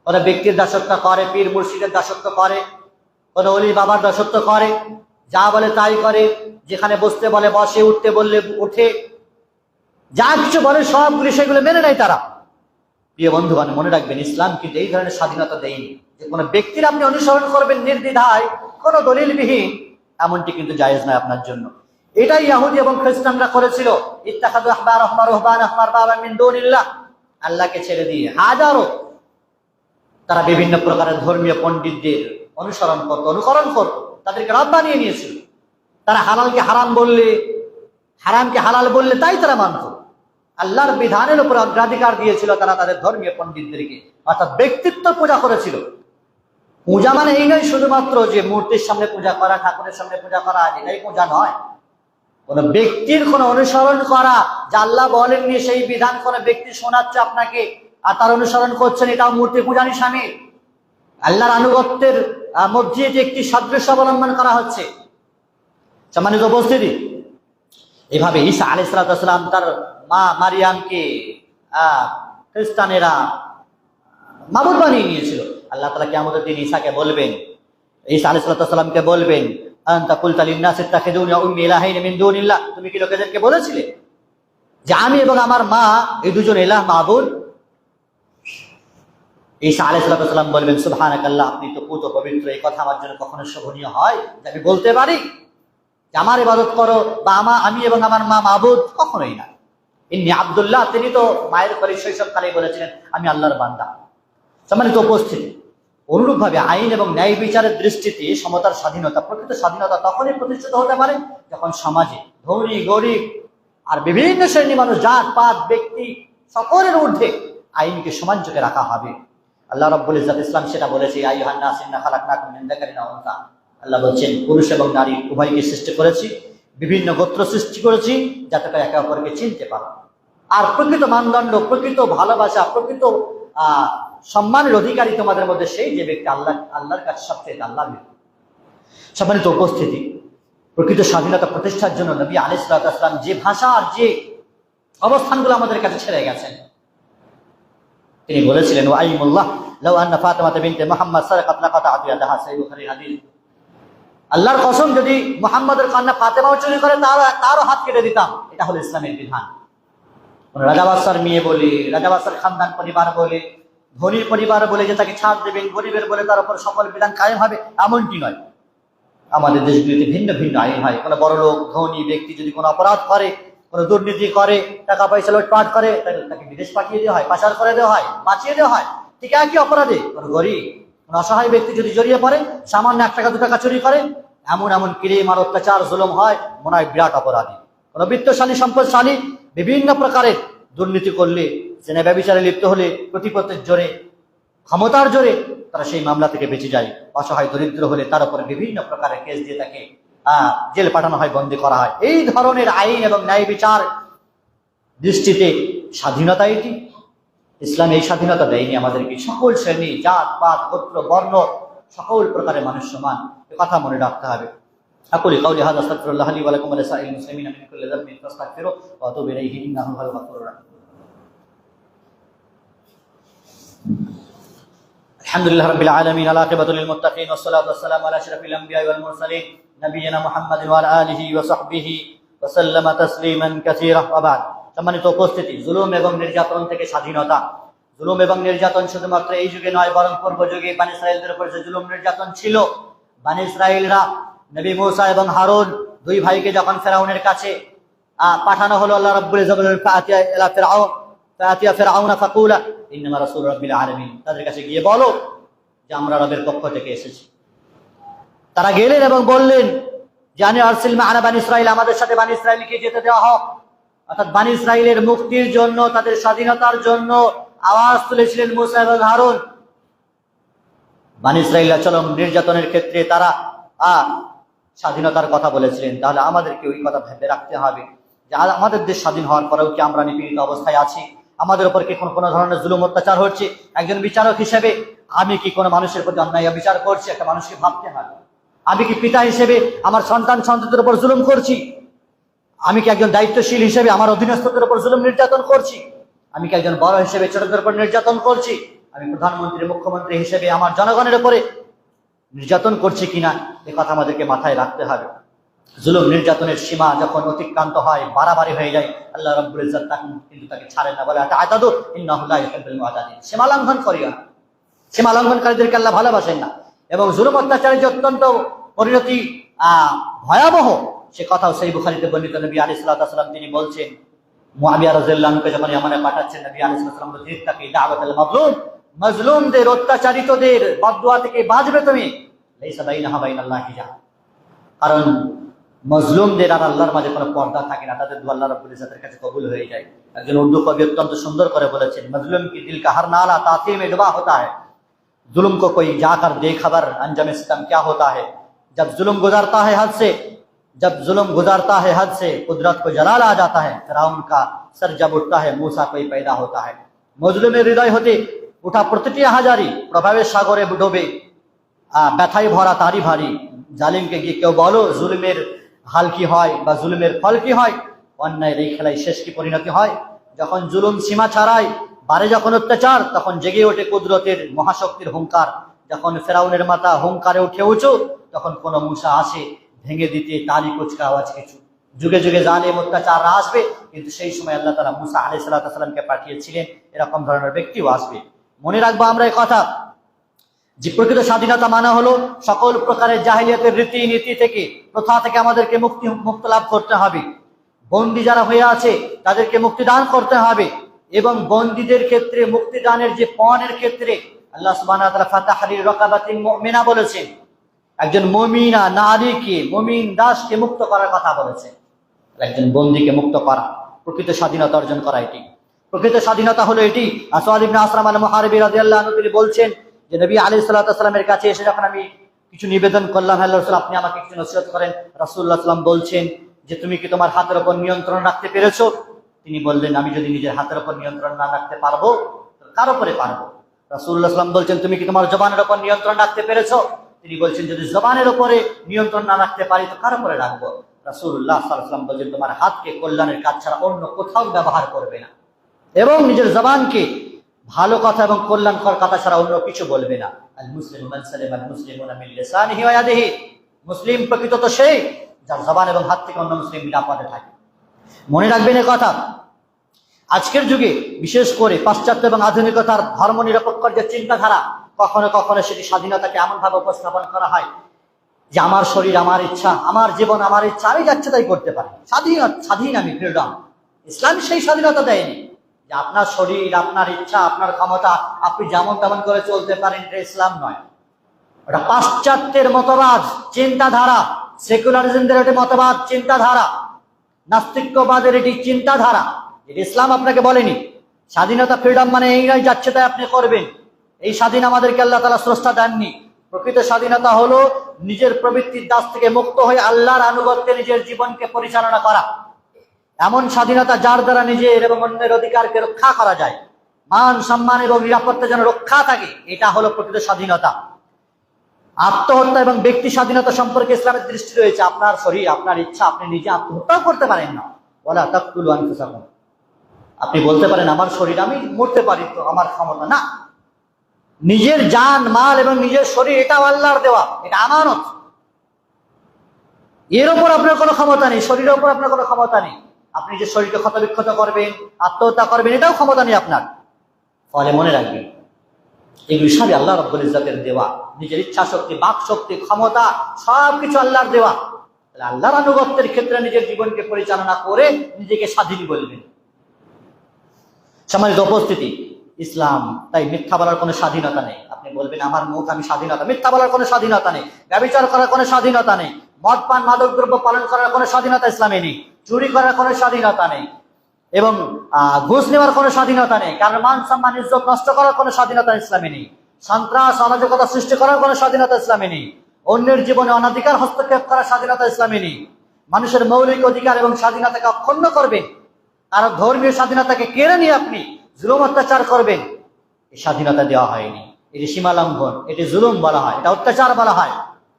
Speaker 1: কোন ব্যক্তির দাসত্ব করে, পীর মুর্শিদের দাসত্ব করে, কোন ওলি বাবার দাসত্ব করে, যা বলে তাই করে, যেখানে বসতে বলে বসে, উঠতে বললে উঠে, যা কিছু বলে সবগুলি সেগুলো মেনে নেয় তারা। প্রিয় বন্ধুগণ, মনে রাখবেন, ইসলাম কিন্তু এই ধরনের স্বাধীনতা দেয়নি যে কোনো ব্যক্তির আপনি অনুসরণ করবেন নির্দ্বিধায়, কোনো দলিলবিহীন, এমনটি কিন্তু জায়েজ নয় আপনার জন্য। এটাই ইহুদি এবং খ্রিস্টানরা করেছিল। ইত্তাখাযু আহবারহুম ওয়া রুহবানাহুম আরবাবাম মিন দুনিল্লাহ, আল্লাহকে ছেড়ে দিয়ে হাজারো তারা বিভিন্ন প্রকারের ধর্মীয় পণ্ডিতদের অনুকরণ করত, তাদেরকে রব বানিয়ে নিয়েছিল। তারা হালালকে হারাম বললে, হারামকে হালাল বললে তাই তারা মানত। আল্লাহর বিধানের উপর অগ্রাধিকার দিয়েছিল তারা তাদের ধর্মীয় পণ্ডিতদেরকে, অর্থাৎ ব্যক্তিত্ব পূজা করেছিল। পূজা মানে এই নয় শুধুমাত্র যে মূর্তির সামনে পূজা করা, ঠাকুরের সামনে পূজা করা, এটাই পূজা নয়। কোন ব্যক্তির কোন অনুসরণ করা, যা আল্লাহ বলেননি সেই বিধান কোন ব্যক্তি শোনাচ্ছে আপনাকে আর তার অনুসরণ করছেন, এটাও মূর্তি পূজারই শামিল। আল্লাহর আনুগত্যের মধ্যে এটি একটি সাদৃশ্য অবলম্বন করা হচ্ছে। সম্মানিত উপস্থিতি, এভাবে ঈসা আলাইহিস সালাম তার মা মারিয়ামকে খ্রিস্টানেরা মাবুদ বানিয়ে নিয়েছিল। আল্লাহ তাআলা কিয়ামতের দিন ঈসাকে বলবেন, ঈসা আলাইহিস সালামকে বলবেন, আনতা কুলতা লিন-নাসি ইত্তাখিযুনি ওয়া উম্মি ইলাহাইনি মিন দুনিল্লাহ, তুমি কি লোকেদেরকে বলেছিলে যে আমি এবং আমার মা এই দুজন ইলাহ, মাবুদ? ঈসা আলাইহিস সালাম বলবেন, সুবহানাকাল্লাহ, আপনি তো পুত পবিত্র, এই কথা আমার জন্য কখনো শোভনীয় হয় যে আমি বলতে পারি যে আমার ইবাদত করো বা আমি এবং আমার মা মাবুদ? কখনোই না। ইন্নী আব্দুল্লাহ, তিনি তো মায়ের পরে শৈশবকালেই বলেছিলেন আমি আল্লাহর বান্দা। সম্মানিত উপস্থিতি, অনুরূপভাবে আইন এবং ন্যায় বিচারের দৃষ্টিতে সমতার স্বাধীনতা, প্রকৃত স্বাধীনতা তখনই প্রতিষ্ঠিত হতে পারে যখন সমাজে ধনী গরিব আর বিভিন্ন শ্রেণীর মানুষ, জাত পাত, ব্যক্তি সকলের ঊর্ধ্বে আইনকে সমান চোখে রাখা হবে। আল্লাহ রাব্বুল ইজ্জত ইসলাম সেটা বলেছে, ইয়া আইয়ুহান নাস ইন্না খালাকনাকুম মিন যাকারিন ওয়া উনসা। আল্লাহ বলছেন, পুরুষ এবং নারী উভয়কে সৃষ্টি করেছি, বিভিন্ন গোত্র সৃষ্টি করেছি যাতে করে একে অপরকে চিনতে পারো। আর প্রকৃত মানদণ্ড, প্রকৃত ভালোবাসা, প্রকৃত সম্মানের অধিকারী তোমাদের মধ্যে সেই যে ব্যক্তি আল্লাহর কাছে সবচেয়ে আল্লাহর। সম্মানিত উপস্থিতি, প্রকৃত স্বাধীনতা প্রতিষ্ঠার জন্য নবী আলাইহিস সালাম যে ভাষা আর যে অবস্থানগুলো আমাদের কাছে ছেড়ে গেছেন, তিনি বলেছিলেন, ওয়াইমুল্লাহ লাউ আন্না ফাতিমাতা বিনতে মুহাম্মদ সারাকাত লাকাতা'তু ইয়াদাহা, সহিহ বুখারীর হাদিস। আল্লাহর কসম, যদি মুহাম্মাদের কন্যা ফাতেমাও চুরি করে তারও হাত কেটে দিতাম। এটা হলো ইসলামের বিধান। রাজা বাদশার মেয়ে বলে, রাজা বাদশার খানদান পরিবার বলে, ধনীর পরিবার বলে যে তাকে ছাড় দেবেন, গরিবের বলে তার উপর সকল বিধান কায়েম হবে, এমনটি নয়। আমাদের দেশগুলিতে ভিন্ন ভিন্ন আইন হয়। কোনো বড় লোক ধনী ব্যক্তি যদি কোনো অপরাধ করে, কোনো দুর্নীতি করে, টাকা পয়সা লুটপাট করে, তাকে বিদেশ পাঠিয়ে দেওয়া হয়, পাচার করে দেওয়া হয়, বাঁচিয়ে দেওয়া হয়। ঠিক একই অপরাধে কোনো গরিব, কোনো অসহায় ব্যক্তি যদি জড়িয়ে পড়ে, সামান্য 1 টাকা 2 টাকা চুরি করে, এমন এমন ক্রিম আর অত্যাচার জুলুম হয়, মনে হয় বিরাট অপরাধী। কোনো বিত্তশালী সম্পদশালী বিভিন্ন প্রকারের দুর্নীতি করলে, জেনা ব্যভিচারে লিপ্ত হলে, প্রতিপত্তির জোরে, ক্ষমতার জোরে তারা সেই মামলা থেকে বেঁচে যায়। অসহায় দরিদ্র হলে তার উপরে বিভিন্ন প্রকারের কেস দিয়ে তাকে জেল পাঠানো হয়, বন্দী করা হয়। এই ধরনের আইন এবং ন্যায় বিচার দৃষ্টিতে স্বাধীনতা এটি। ইসলাম এই স্বাধীনতা দেয়নি আমাদেরকে। সকল শ্রেণী, জাত পাত, গোত্র, বর্ণ, সকল প্রকারের মানুষ সমান, এ কথা মনে রাখতে হবে। أقول قولي هذا أستغفر الله لي ولكم ولسائر المسلمين من كل ذنب فاستغفروه وأتوب إليه إنه هو الغفور الرحيم. الحمد لله رب العالمين، العاقبة للمتقين، والصلاة والسلام على أشرف الأنبياء والمرسلين نبينا محمد وعلى آله وصحبه وسلم تسليما كثيرا وبعد। সম্মানিত উপস্থিতি, জুলুম এবং নির্যাতন থেকে স্বাধীনতা। জুলুম এবং নির্যাতন শুধুমাত্র এই যুগে নয়, বরং পূর্ব যুগে বনী ইসরাঈলদের উপর যে জুলুম নির্যাতন ছিল, বনী ইসরাঈলরা নবী মূসা এবং হারুন 2 ভাইকে যখন ফেরাউনের কাছে পাঠানো হলো, আল্লাহ রাব্বুল ইজ্জত বলেন ফাতিয়া ইলা ফিরআউন ফাতিয়া ফিরআউন ফাকুলা ইন্নামা রাসূল রাব্বিল আলামিন, তাদের কাছে গিয়ে বলো যে আমরা রবের পক্ষ থেকে এসেছি। তারা গেলেন এবং বললেন যে আনি আরসিল মা'আনা বনী ইসরাঈল, আমাদের সাথে বনী ইসরাঈলকে যেতে দেওয়া হোক। অর্থাৎ বনী ইসরাঈলের মুক্তির জন্য, তাদের স্বাধীনতার জন্য আওয়াজ তুলেছিলেন মূসা এবং হারুন। বনী ইসরাঈলরা চরম নির্যাতনের ক্ষেত্রে তারা স্বাধীনতার কথা বলেছিলেন। তাহলে আমাদেরকে ওই কথা ভেবে রাখতে হবে যে আমাদের দেশ স্বাধীন হওয়ার পরেও কি আমরা নিপীড়িত অবস্থায় আছি? আমাদের উপর কি কোনো ধরনের জুলুম অত্যাচার হচ্ছে? একজন বিচারক হিসেবে আমি কি কোনো মানুষের প্রতি অন্যায় বিচার করছি? একটা মানুষকে ভাবতে হবে। আমি কি পিতা হিসেবে আমার সন্তানদের উপর জুলুম করছি? আমি কি একজন দায়িত্বশীল হিসেবে আমার অধীনস্থদের উপর জুলুম নির্যাতন করছি? আমি কি একজন বড় হিসেবে ছোটদের উপর নির্যাতন করছি? আমি প্রধানমন্ত্রী, মুখ্যমন্ত্রী হিসেবে আমার জনগণের উপরে নির্যাতন করছে কিনা, এ কথা আমাদেরকে মাথায় রাখতে হবে। জুলুম নির্যাতনের সীমা যখন অতিক্রান্ত হয়, বাড়াবাড়ি হয়ে যায়, আল্লাহ রাব্বুল ইজ্জত কিন্তু তাকে ছাড়েন না, বলে আতাদু ইন্নাহু লা ইউহিব্বুল মুআতাদিন। সীমা লঙ্ঘন করিও না, সীমা লঙ্ঘনকারীদেরকে আল্লাহ ভালোবাসেন না। এবং জুলুম অত্যাচারের যে অত্যন্ত পরিণতি ভয়াবহ, সে কথাও সেই বুখারীতে বর্ণিত। নবী আলাইহিস সালাতু ওয়াস সালাম তিনি বলছেন, মুআবিয়া রাদিয়াল্লাহু আনহুকে যখন ইয়ামানে পাঠাচ্ছেন, নবী আলাইহিস সালাতু ওয়াস সালাম বলছেন ইত্তাকি দাওয়াতাল মাজলুম, মাজলুমদের, অত্যাচারিতদের বদদুয়া থেকে বাঁচবে তুমি। লাইসা বাইনাহা বাইনাল্লাহি হিজাব, কারণ মাজলুমদের আর আল্লাহর মাঝে কোনো পর্দা থাকে না, তাদের দোয়া আল্লাহ রাব্বুল ইজ্জতের কাছে কবুল হয়ে যায়। একজন উর্দু কবি অত্যন্ত সুন্দর করে বলেছেন, মাজলুম কি দিল কা হর নালা তাসির মে ডুবা होता है, जुल्म को कोई जाकर बेखबर अंजाम सितम क्या होता है, जब जुल्म गुजरता है हद से, जब जुल्म गुजरता है हद से, कुदरत को जलाल आ जाता है, फिरौन का सर जब उठता है, मूसा कोई पैदा होता है। মজলুমের হৃদয় হতে উঠা প্রতিটি হাজারি প্রভাবের সাগরে ডোবে, ব্যথায় ভরা তারই ভারী। জালিমকে গিয়ে কেউ বলো জুলুমের হাল কি হয় বা জুলুমের ফল কি হয়, অন্যায়ের এই খেলায় শেষ কি পরিণতি হয়। যখন জুলুম সীমা ছাড়ায়, বাড়ে যখন অত্যাচার, তখন জেগে ওঠে কুদরতের মহাশক্তির হুঙ্কার। যখন ফেরাউনের মাথা হুঙ্কারে উঠে উঁচু, তখন কোন মূসা আসে ভেঙে দিতে তারই কুচকা আওয়াজ কিছু। যুগে যুগে জালিম অত্যাচার আসবে, কিন্তু সেই সময় আল্লাহ তাআলা মূসা আলাইহিস সালামকে পাঠিয়েছিলেন, এরকম ধরনের ব্যক্তিও আসবে। মনে রাখবো আমরা এই কথা, যে প্রকৃত স্বাধীনতা মানা হলো সকল প্রকারের জাহিলিয়াতের রীতি নীতি থেকে, প্রথা থেকে আমাদেরকে মুক্ত লাভ করতে হবে। বন্দী যারা হয়ে আছে তাদেরকে মুক্তি দান করতে হবে, এবং বন্দীদের ক্ষেত্রে মুক্তি দানের যে পণের ক্ষেত্রে আল্লাহ সুবহানাহু ওয়া তাআলা ফাতাহরির রাকাবাতিন মুমিনা বলেছেন। একজন মুমিনা নারীকে, মুমিন দাসকে মুক্ত করার কথা বলেছেন। একজন বন্দীকে মুক্ত করা, প্রকৃত স্বাধীনতা অর্জন করা, এটি প্রকৃত স্বাধীনতা হলো এটি। আসওয়াদ ইবনে আসরাম আল মুহারিবি রাদিয়াল্লাহু আনহু তিনি বলছেন যে নবী আলাইহিস সালাতু ওয়াস সালামের কাছে এসে যখন আমি কিছু নিবেদন করলাম, হে আল্লাহর রাসূল আপনি আমাকে কিছু নসিহত করেন। রাসূলুল্লাহ সাল্লাল্লাহু আলাইহি ওয়াসাল্লাম বলছেন যে তুমি কি তোমার হাতের উপর নিয়ন্ত্রণ রাখতে পেরেছো? তিনি বললেন আমি যদি নিজের হাতের উপর নিয়ন্ত্রণ না রাখতে পারবো, কার উপরে পারবো? রাসূলুল্লাহ সাল্লাল্লাহু আলাইহি ওয়াসাল্লাম বলছেন তুমি কি তোমার জবানের উপর নিয়ন্ত্রণ রাখতে পেরেছো? তিনি বলছেন যদি জবানের উপরে নিয়ন্ত্রণ না রাখতে পারি তো কার উপরে রাখবো? রাসূলুল্লাহ সাল্লাল্লাহু আলাইহি ওয়াসাল্লাম বলছেন তোমার হাতকে কল্যাণের কাজ ছাড়া অন্য কোথাও ব্যবহার করবে না, এবং নিজের জবানকে ভালো কথা এবং কল্যাণকর কথা ছাড়া অন্য কিছু বলবে না। আল মুসলিমু মান সালিমা আল মুসলিমুনা মিন লিসানিহি ওয়া ইয়াদিহি, মুসলিম প্রকৃত তো সেই যার জবান এবং হাত থেকে অন্য মুসলিম নিরাপদে থাকে। মনে রাখবেন এই কথা। আজকের যুগে বিশেষ করে পাশ্চাত্য এবং আধুনিকতার ধর্ম নিরপেক্ষর যে চিন্তাধারা, কখনো কখনো সেটি স্বাধীনতাকে এমন ভাবে উপস্থাপন করা হয় যে আমার শরীর আমার ইচ্ছা, আমার জীবন আমার ইচ্ছা, আমি যাচ্ছে তাই করতে পারি, স্বাধীন আমি, ফ্রিডম। ইসলাম সেই স্বাধীনতা দেয়নি যে আপনার শরীর আপনার ইচ্ছা আপনার ক্ষমতা আপনি যেমন তেমন করে চলতে পারেন, এটা ইসলাম নয়। ওটা পাশ্চাত্যের মতবাদ চিন্তাধারা, সেকুলারিজমদের একটি মতবাদ চিন্তাধারা, নাস্তিক্যবাদের এটি চিন্তাধারা। ইসলাম আপনাকে বলেনি স্বাধীনতা ফ্রিডম মানে এই নয় যাচ্ছে তাই আপনি করবেন। এই স্বাধীন আমাদেরকে আল্লাহ তাআলা স্রষ্টা দেননি। প্রকৃত স্বাধীনতা হলো নিজের প্রবৃত্তির দাস থেকে মুক্ত হয়ে আল্লাহর আনুগত্যে নিজের জীবনকে পরিচালনা করা। এমন স্বাধীনতা যার দ্বারা নিজের এবং অন্যের অধিকারকে রক্ষা করা যায়, মান সম্মান এবং নিরাপত্তা যেন রক্ষা থাকে, এটা হলো প্রকৃত স্বাধীনতা। আত্মহত্যা এবং ব্যক্তি স্বাধীনতা সম্পর্কে ইসলামের দৃষ্টি রয়েছে। আপনার শরীর আপনার ইচ্ছা, আপনি নিজে আত্মহত্যাও করতে পারেন না। ওয়ালা তাকতুলু আনফুসাকুম। আপনি বলতে পারেন আমার শরীর আমি মরতে পারি, তো আমার ক্ষমতা না। নিজের জান মাল এবং নিজের শরীর এটাও আল্লাহর দেওয়া, এটা আমানত। এর ওপর আপনার কোনো ক্ষমতা নেই, শরীরের ওপর আপনার কোনো ক্ষমতা নেই। আপনি যে শরীরকে ক্ষতবিক্ষত করবেন, আত্মহত্যা করবেন, এটাও ক্ষমতা নেই আপনার। ফলে মনে রাখবেন এগুলি সবই আল্লাহ রাব্বুল ইজ্জতের দেওয়া। নিজের ইচ্ছা শক্তি, বাক শক্তি, ক্ষমতা সবকিছু আল্লাহর দেওয়া। আল্লাহর আনুগত্যের ক্ষেত্রে নিজের জীবনকে পরিচালনা করে নিজেকে স্বাধীন বলবেন। সম্মানিত উপস্থিতি, ইসলাম তাই মিথ্যা বলার কোনো স্বাধীনতা নেই। আপনি বলবেন আমার মুখ আমি স্বাধীনতা, মিথ্যা বলার কোনো স্বাধীনতা নেই, ব্যভিচার করার কোনো স্বাধীনতা নেই, মদ পান মাদক দ্রব্য পালন করার কোনো স্বাধীনতা ইসলামে নেই, চুরি করার কোনো স্বাধীনতা নেই, এবং ঘুষ নেওয়ার কোনো স্বাধীনতা নেই, কারণ মান সম্মান ইজ্জত নষ্ট করার কোনো স্বাধীনতা ইসলামে নেই, সন্ত্রাস অরাজকতা সৃষ্টি করার কোনো স্বাধীনতা ইসলামে নেই, অন্যের জীবনে অনাধিকার হস্তক্ষেপ করার স্বাধীনতা ইসলামে নেই। মানুষের মৌলিক অধিকার এবং স্বাধীনতাকে অক্ষুণ্ণ করবেন, কারণ ধর্মীয় স্বাধীনতাকে কেড়ে নিয়ে আপনি জুলুম অত্যাচার করবেন, এই স্বাধীনতা দেওয়া হয়নি। এটি সীমা লঙ্ঘন, এটি জুলুম বলা হয়, এটা অত্যাচার বলা হয়,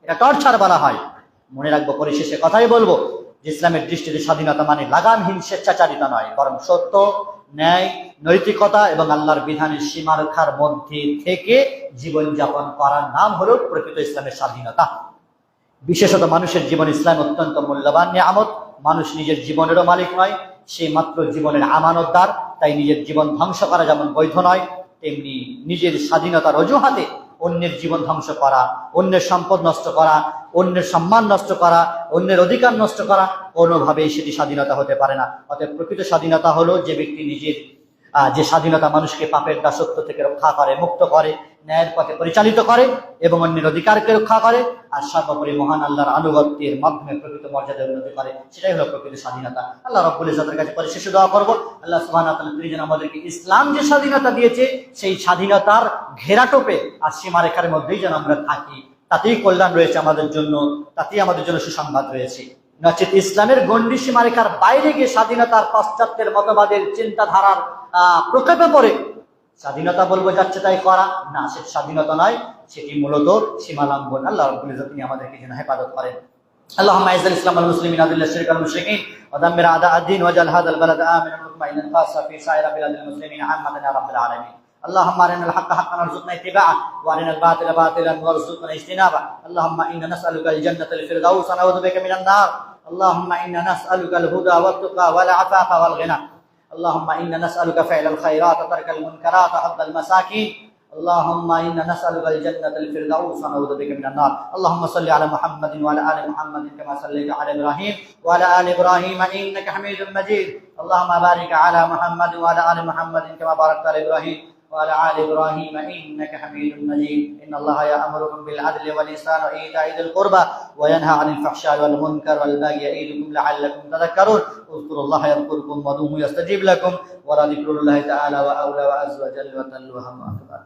Speaker 1: এটা টর্চার বলা হয়। মনে রাখবো, পরিশেষে কথাই বলবো যে ইসলামের দৃষ্টিতে স্বাধীনতা মানে লাগামহীন স্বেচ্ছাচারিতা নয়, বরং সত্য, ন্যায়, নৈতিকতা এবং আল্লাহর বিধানের সীমারেখার মধ্যে থেকে জীবনযাপন করার নাম হলো প্রকৃত ইসলামের স্বাধীনতা। বিশেষত মানুষের জীবন ইসলাম অত্যন্ত মূল্যবান নিয়ামত। মানুষ নিজের জীবনেরও মালিক নয়, সে মাত্র জীবনের আমানতদার। তাই নিজের জীবন ধ্বংস করা যেমন বৈধ নয়, তেমনি নিজের স্বাধীনতার অজুহাতে অন্যের জীবন ধ্বংস করা, অন্যের সম্পদ নষ্ট করা, অন্যের সম্মান নষ্ট করা, অন্যের অধিকার নষ্ট করা কোনোভাবেই সেটি স্বাধীনতা হতে পারে না। অতএব প্রকৃত স্বাধীনতা হলো যে ব্যক্তি নিজের যে স্বাধীনতা মানুষকে পাপের দাসত্ব থেকে রক্ষা করে, মুক্ত করে, ন্যায়ের পথে পরিচালিত করে এবং অন্যের অধিকারকে রক্ষা করে, আর সর্বোপরি মহান আল্লাহর আনুগত্যের মাধ্যমে প্রকৃত মর্যাদা উন্নতি করে, সেটাই হলো প্রকৃত স্বাধীনতা। আল্লাহ রাব্বুল ইজ্জতের কাছে পরিশেষে দোয়া করবো, আল্লাহ সুবহানাহু ওয়া তাআলা তিনি যেন আমাদেরকে ইসলাম যে স্বাধীনতা দিয়েছে সেই স্বাধীনতার ঘেরাটোপে আর সীমারেখার মধ্যেই যেন আমরা থাকি, তাতেই কল্যাণ রয়েছে আমাদের জন্য, তাতেই আমাদের জন্য সুসংবাদ রয়েছে। নচেত ইসলামের গণ্ডি সীমারেখার বাইরে গিয়ে স্বাধীনতার পাশ্চাত্যের মতবাদের চিন্তাধারার প্রকোপে পড়ে স্বাধীনতা বলবো যাচ্ছে তাই করা না, সে স্বাধীনতা নয়, সেটি মূলত সীমালঙ্ঘন। আল্লাহ রাব্বুল ইজ্জত তিনি আমাদেরকে যেন হেফাজত করেন। اللهم اعز الاسلام والمسلمين واذل الشرك والمشركين ودمر اعداء الدين واجعل هذا البلد امنا مطمئنا خاصه في سائر بلاد المسلمين عامه يا رب العالمين. اللهم ارنا الحق حقا وارزقنا اتباعه وارنا الباطل باطلا وارزقنا اجتنابه. اللهم انا نسالك الجنه الفردوس ونعوذ بك من النار. اللهم انا نسالك الهدى والتقى والعفاف والغنى. اللهم انا نسالك فعل الخيرات وترك المنكرات وحب المساكين. اللهم انا نسالك الجنه الفردوس ونعوذ بك من النار. اللهم صل على محمد وعلى ال محمد كما صليت على ابراهيم وعلى ال ابراهيم انك حميد مجيد. اللهم بارك على محمد وعلى ال محمد كما باركت على ابراهيم وعلى ال ابراهيم انك حميد مجيد. ان الله يأمركم بالعدل والإحسان وإيتاء ذي القربى وينهى عن الفحشاء والمنكر والبغي يعظكم لعلكم تذكرون. اذكروا الله يذكركم وادعوه يستجيب لكم ولذكر الله تعالى وأولى وعز وجل وجل وهم أكبر.